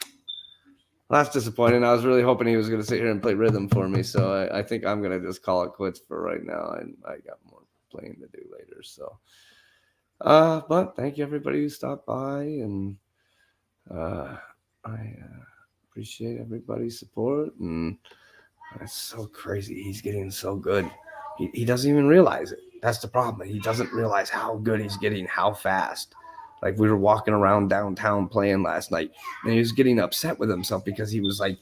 that's disappointing. I was really hoping he was going to sit here and play rhythm for me. So I think I'm going to just call it quits for right now. And I got more playing to do later. So, but thank you everybody who stopped by, and I appreciate everybody's support. And it's so crazy. He's getting so good. He doesn't even realize it. That's the problem. He doesn't realize how good he's getting, how fast. Like, we were walking around downtown playing last night, and he was getting upset with himself because he was like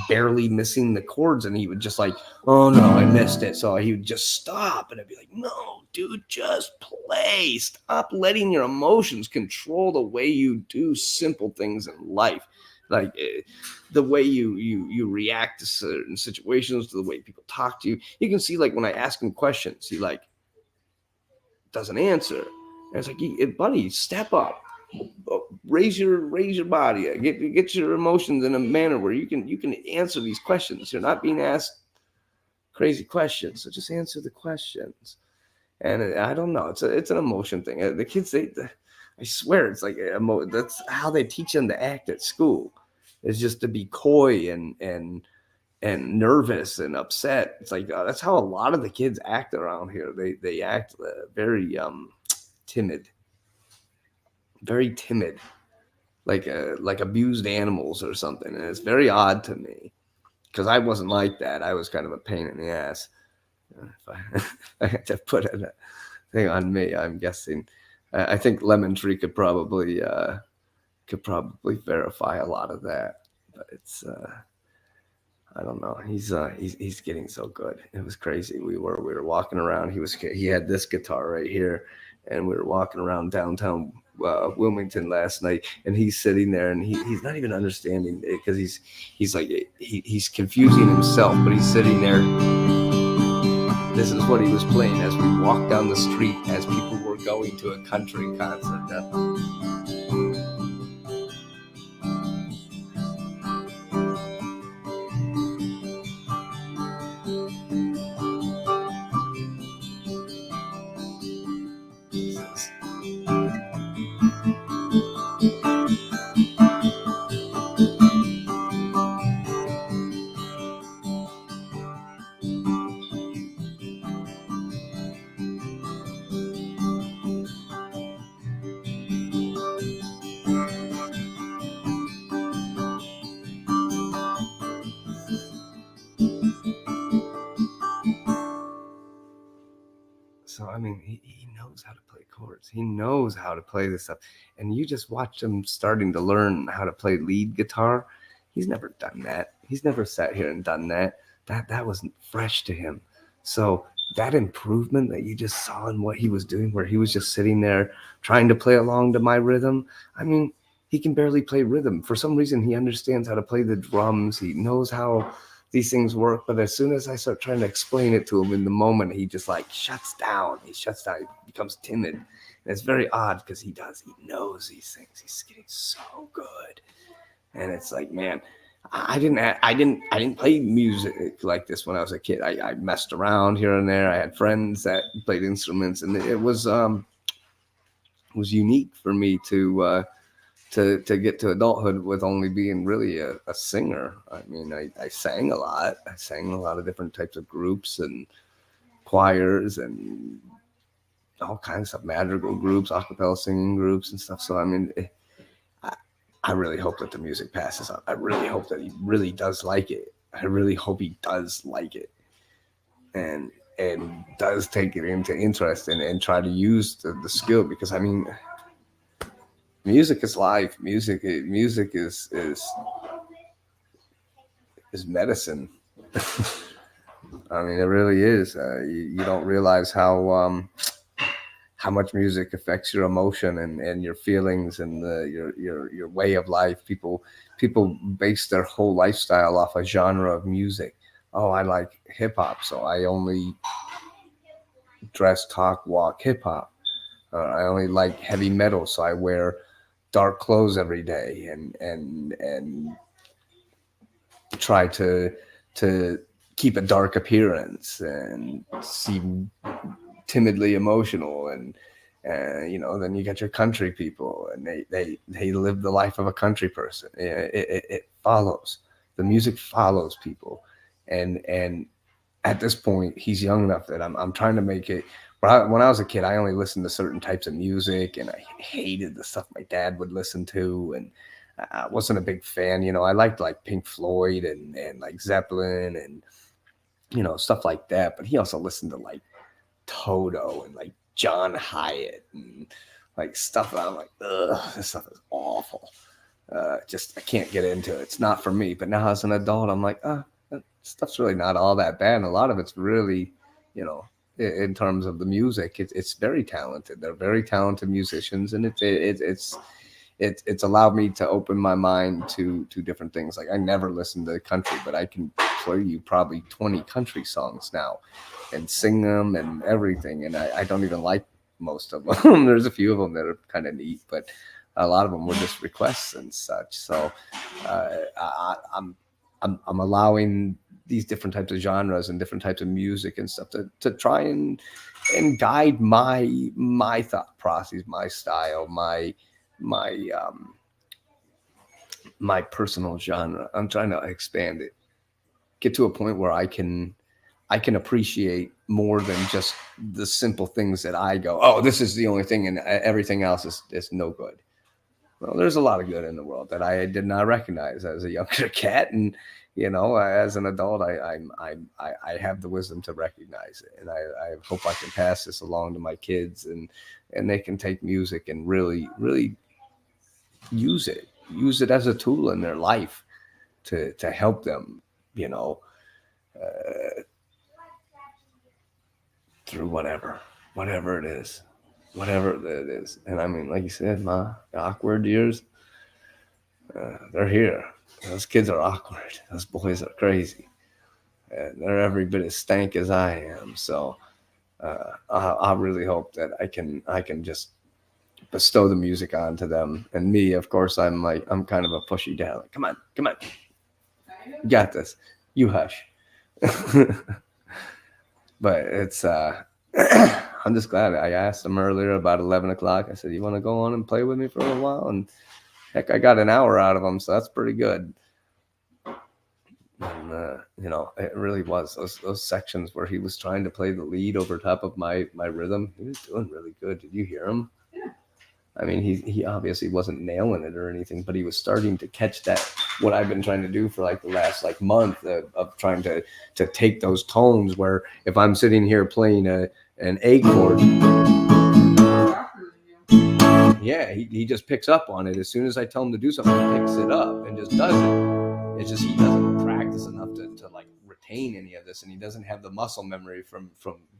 barely missing the chords, and he would just like, oh no, I missed it. So he would just stop, and I'd be like, no, dude, just play. Stop letting your emotions control the way you do simple things in life. Like the way you react to certain situations, to the way people talk to you. You can see, like, when I ask him questions, he like doesn't answer. And it's like, buddy, step up, raise your body, get your emotions in a manner where you can answer these questions. You're not being asked crazy questions, so just answer the questions. And I don't know, it's an emotion thing. The kids, I swear, it's like that's how they teach them to act at school. Is just to be coy and nervous and upset. It's like that's how a lot of the kids act around here. They act very timid, very timid, like abused animals or something. And it's very odd to me because I wasn't like that. I was kind of a pain in the ass. If I had to put a thing on me, I'm guessing. I think Lemon Tree could probably verify a lot of that. But it's I don't know. He's getting so good. It was crazy. We were walking around. He had this guitar right here, and we were walking around downtown Wilmington last night, and he's sitting there, and he's not even understanding it because he's like he's confusing himself, but he's sitting there. This is what he was playing as we walked down the street as people were going to a country concert. So, I mean, he knows how to play chords. He knows how to play this stuff. And you just watch him starting to learn how to play lead guitar. He's never done that. He's never sat here and done that. That wasn't fresh to him. So that improvement that you just saw in what he was doing, where he was just sitting there trying to play along to my rhythm. I mean, he can barely play rhythm. For some reason, he understands how to play the drums. He knows how these things work, but as soon as I start trying to explain it to him in the moment, he just like shuts down. He shuts down. He becomes timid. And it's very odd because he knows these things. He's getting so good. And it's like, man, I didn't play music like this when I was a kid. I messed around here and there. I had friends that played instruments, and it was unique for me to to get to adulthood with only being really a singer. I mean, I sang a lot. I sang a lot of different types of groups and choirs and all kinds of madrigal groups, a cappella singing groups and stuff. So I mean, I, I really hope that the music passes on. I really hope that he really does like it. I really hope he does like it, and does take it into interest and try to use the skill, because I mean, music is life. Music is medicine. I mean, it really is. You don't realize how much music affects your emotion and your feelings and your way of life. People base their whole lifestyle off a genre of music. Oh, I like hip hop, so I only dress, talk, walk hip hop. I only like heavy metal, so I wear dark clothes every day and try to keep a dark appearance and seem timidly emotional. And then you got your country people, and they live the life of a country person. It follows, the music follows people. And at this point, he's young enough that I'm trying to make it. When I was a kid, I only listened to certain types of music, and I hated the stuff my dad would listen to, and I wasn't a big fan. I liked like Pink Floyd and like Zeppelin and stuff like that. But he also listened to like Toto and like John Hyatt and like stuff that I'm like, ugh, this stuff is awful. Just I can't get into it. It's not for me. But now as an adult, I'm like, that stuff's really not all that bad. And a lot of it's really, in terms of the music, it's very talented. They're very talented musicians, and it's allowed me to open my mind to different things. Like I never listened to country, but I can play you probably 20 country songs now and sing them and everything. And I don't even like most of them. There's a few of them that are kind of neat, but a lot of them were just requests and such. So I'm allowing these different types of genres and different types of music and stuff to try and guide my thought process, my style, my personal genre. I'm trying to expand it, get to a point where I can appreciate more than just the simple things that I go, oh, this is the only thing, and everything else is no good. Well, there's a lot of good in the world that I did not recognize as a younger cat, and as an adult, I have the wisdom to recognize it, and I hope I can pass this along to my kids, and they can take music and really use it as a tool in their life to help them, through whatever it is. And I mean, like you said, my awkward years, they're here. Those kids are awkward. Those boys are crazy. And they're every bit as stank as I am. So I really hope that I can just bestow the music onto them. And me, of course, I'm kind of a pushy dad. Like, come on, you got this. You hush. But it's I'm just glad. I asked him earlier about 11 o'clock. I said, you want to go on and play with me for a while? And heck, I got an hour out of him, so that's pretty good. And it really was those sections where he was trying to play the lead over top of my rhythm. He was doing really good. Did you hear him? Yeah. I mean, he obviously wasn't nailing it or anything, but he was starting to catch that, what I've been trying to do for like the last month of trying to take those tones where if I'm sitting here playing an A chord, yeah, he just picks up on it. As soon as I tell him to do something, he picks it up and just does it. It's just he doesn't practice enough to like retain any of this, and he doesn't have the muscle memory from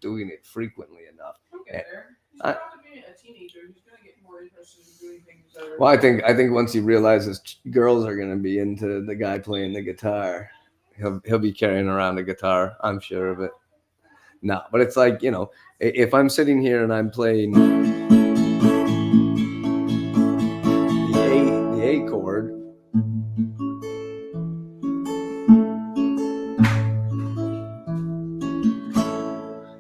doing it frequently enough. Okay, he's about to be a teenager. He's gonna get more interested in doing things that are... Well, I think once he realizes girls are gonna be into the guy playing the guitar, he'll be carrying around a guitar. I'm sure of it. No, but it's like, if I'm sitting here and I'm playing the A chord,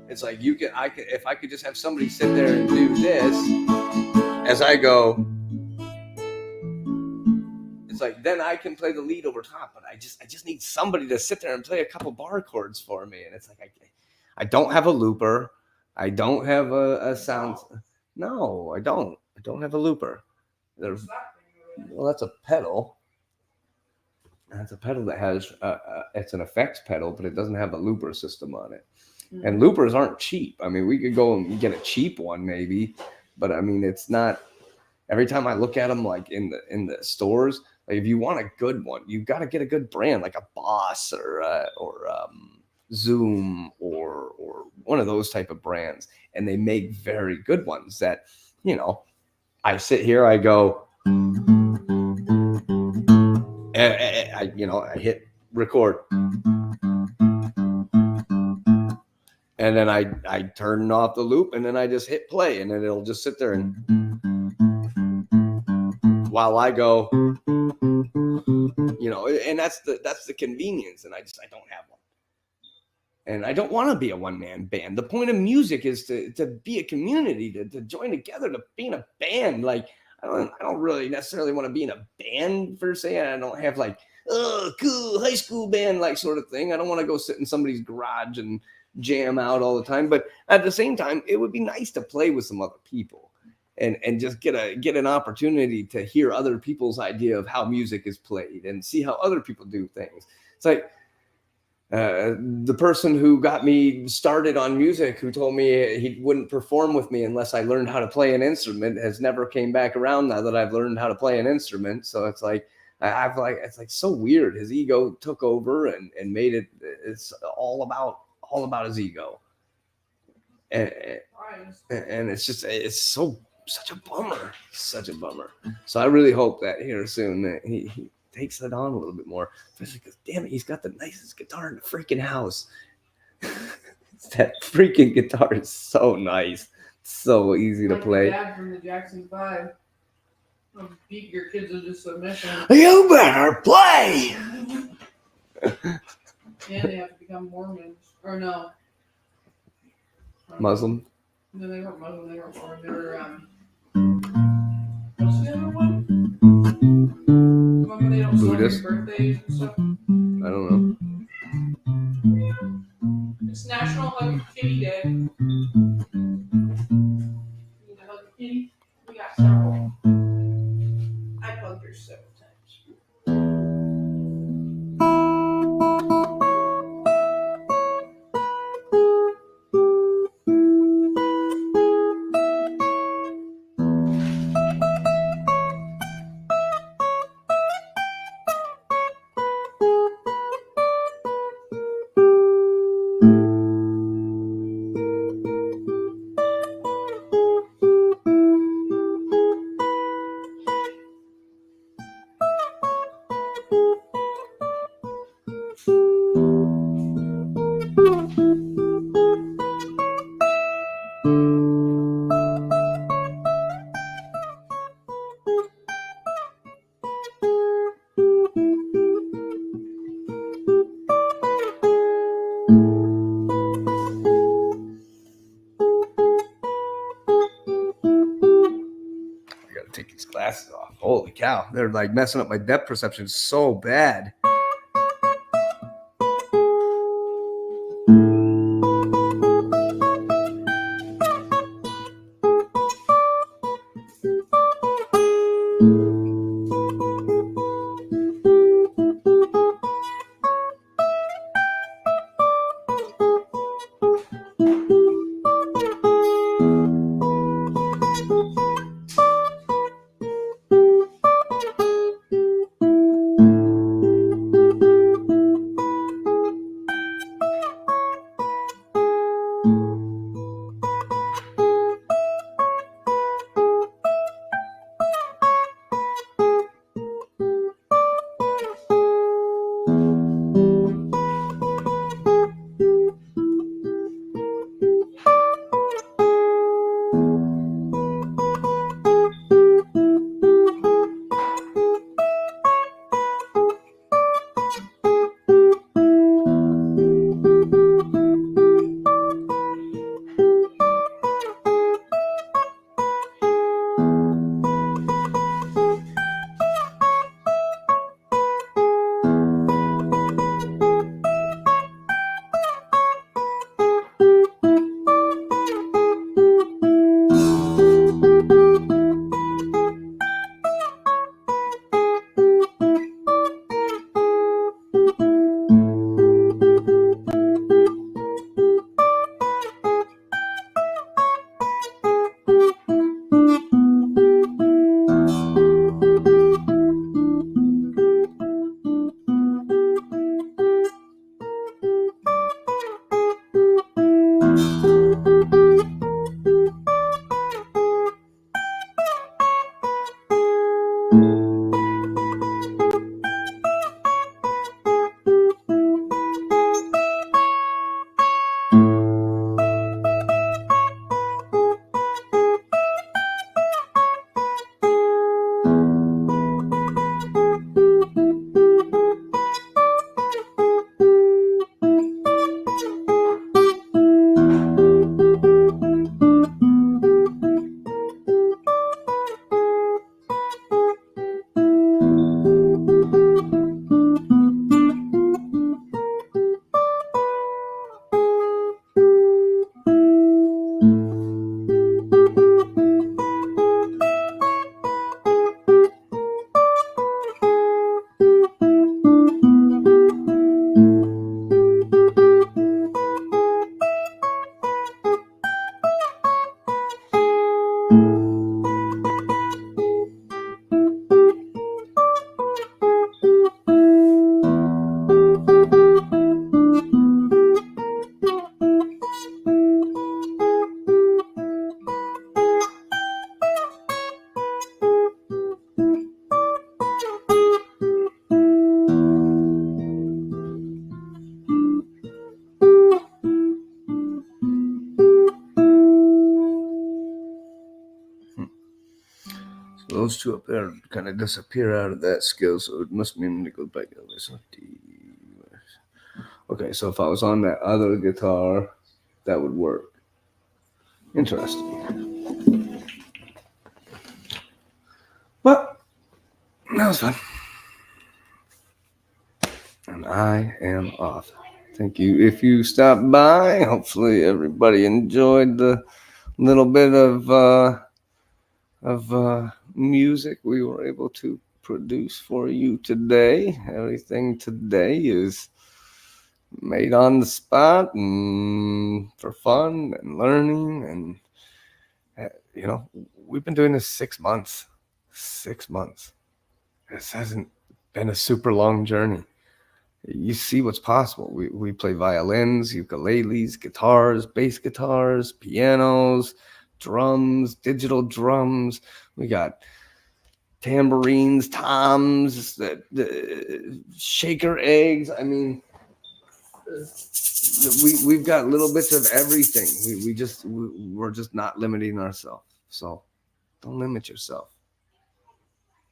it's like if I could just have somebody sit there and do this as I go, It's like then I can play the lead over top, but I just need somebody to sit there and play a couple bar chords for me. And it's like I don't have a looper. I don't have a sound. No, I don't. I don't have a looper. There's well, that's a pedal. That's a pedal that has it's an effects pedal, but it doesn't have a looper system on it. And loopers aren't cheap. I mean, we could go and get a cheap one maybe, but I mean, it's not. Every time I look at them, like in the stores, like if you want a good one, you've got to get a good brand, like a Boss or Zoom or one of those type of brands, and they make very good ones. That I sit here, I go, I hit record. And then I turn off the loop, and then I just hit play, and then it'll just sit there and while I go, and that's the convenience, and I don't have one, and I don't want to be a one-man band. The point of music is to be a community, to join together, to be in a band. Like I don't really necessarily want to be in a band per se. I don't have like cool high school band like sort of thing. I don't want to go sit in somebody's garage and jam out all the time, but at the same time it would be nice to play with some other people and just get an opportunity to hear other people's idea of how music is played and see how other people do things. It's like the person who got me started on music, who told me he wouldn't perform with me unless I learned how to play an instrument, has never came back around now that I've learned how to play an instrument. So it's like it's like so weird. His ego took over and made it's all about his ego, and it's such a bummer. So I really hope that here soon that he takes it on a little bit more, especially because damn it, he's got the nicest guitar in the freaking house. That freaking guitar is so nice, so easy to play. Dad from the Jackson 5. Beat your kids into submission. You better play. And they have to become Mormons. Or no. Muslim. No, they weren't Muslim. They weren't Mormon. They were, what's the other one? When they don't Buddhist. celebrate birthdays and stuff. I don't know. It's National Hug a Kitty Day. You need to hug a kitty? We got several. I hugged her several times. Take these glasses off. Holy cow. They're like messing up my depth perception so bad. those two up there kind of disappear out of that scale, so it must mean it goes back the other way. So D. Okay, so if I was on that other guitar, that would work. Interesting. But that was fun. And I am off. Thank you. If you stopped by, hopefully everybody enjoyed the little bit of music we were able to produce for you today. Everything today is made on the spot and for fun and learning. And, we've been doing this 6 months. 6 months. This hasn't been a super long journey. You see what's possible. We play violins, ukuleles, guitars, bass guitars, pianos, drums, digital drums. We got tambourines, toms, the shaker eggs. I mean, we've got little bits of everything. We're just not limiting ourselves. So don't limit yourself.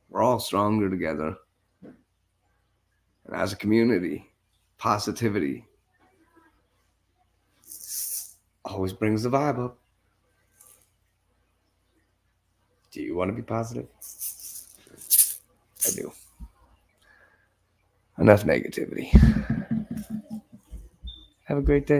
We're all stronger together. And as a community, positivity always brings the vibe up. Do you want to be positive? I do. Enough negativity. Have a great day.